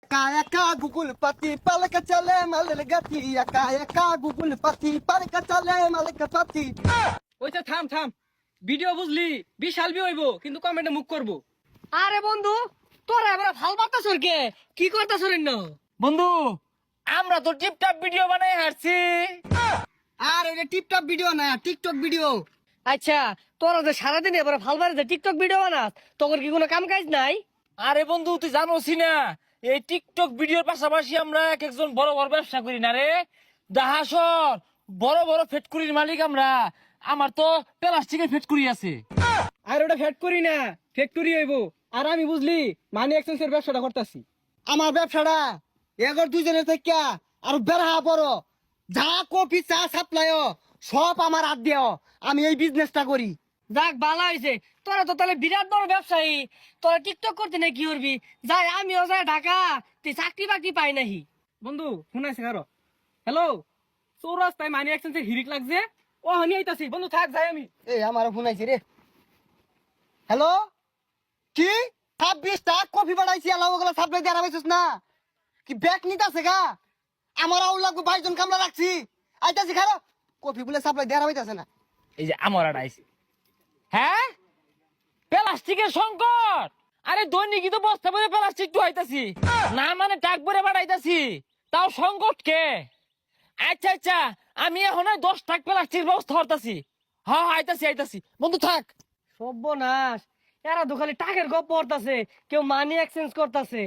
একা একা গুগল পাতি পালকা চলে মালের গাতি একা একা গুগল পাতি পালকা চলে মালের পাতি। ওইটা থাম থাম, ভিডিও বুঝলি বিশাল বি হইব কিন্তু কমেন্টে মুখ করবো। আরে বন্ধু, তোরা এবার ভাল বার্তা সরকে কি করতা সরেন না? বন্ধু আমরা তো টিপটপ ভিডিও বানাই হারছি। আর এটা টিপটপ ভিডিও না, টিকটক ভিডিও। আচ্ছা, তোরা যে সারাদিন এবার ভাল বাড়িতে টিকটক ভিডিও বানাস, তোর কি কোনো কাম কাজ নাই? আরে বন্ধু তুই জানোসি না, এই টিকটক ভিডিওর পাশাপাশি আমরা এক একজন বড় বড় ব্যবসা করি না রে। দাহাসর বড় বড় ফ্যাক্টরির মালিক আমরা। আমার তো প্লাস্টিকের ফ্যাক্টরি আছে। আর ওটা ফ্যাক্টরি না, ফ্যাক্টরি হইব। আর আমি বুঝলি মানি এক্সচেঞ্জের ব্যবসাটা করতেছি। আমার ব্যবসাটা এগর দুজনের থেকে আর বেড়া বড়। যা কফি চা সাপ্লাই সব আমার হাত দিও, আমি এই বিজনেসটা করি। যাক ভালো হয়েছে, তোরা তো তাহলে বিরাট বড় ব্যবসায়ী। তোরা টিকটক করতে না কি করবি? যাই আমিও যাই ঢাকা, তুই চাকরি বাকরি পাই নাহি। বন্ধু শুনাইছে কারো? হ্যালো, চৌরাস্তায় মানি এক্সচেঞ্জের হিরিক লাগছে। ও হানি আইতাছি, বন্ধু থাক যাই আমি। এই আমার ফোন আইছে রে। হ্যালো, কি 26টা কফি বানাইছি, আলাও ওগুলা সাপ্লাই দিয়ে আরামাইছিস না কি? ব্যাগ নিতে আছে গা? আমার আউল লাগবে, 22 জন কামলা রাখছি। আইতাছি খারো, কফি বলে সাপ্লাই দিয়ে আরামাইতাছে না। এই যে আমার আইছে। হ্যাঁ, প্লাস্টিকের সংকট। আরে দৈনিকই তো বস্তা ভরে প্লাস্টিক তো আইতাছি না, মানে টাক ভরে বাড়াইতাছি, তাও সংকট কে? আচ্ছা আচ্ছা, আমি এখন 10 টাক প্লাস্টিক ব্যবস্থা করতেছি। হ্যাঁ আইতাছি আইতাছি, বন্ধু থাক। সর্বনাশ, এরা তো খালি টাকের গপ পড়তাছে, কেউ মানি এক্সচেঞ্জ করতাছে।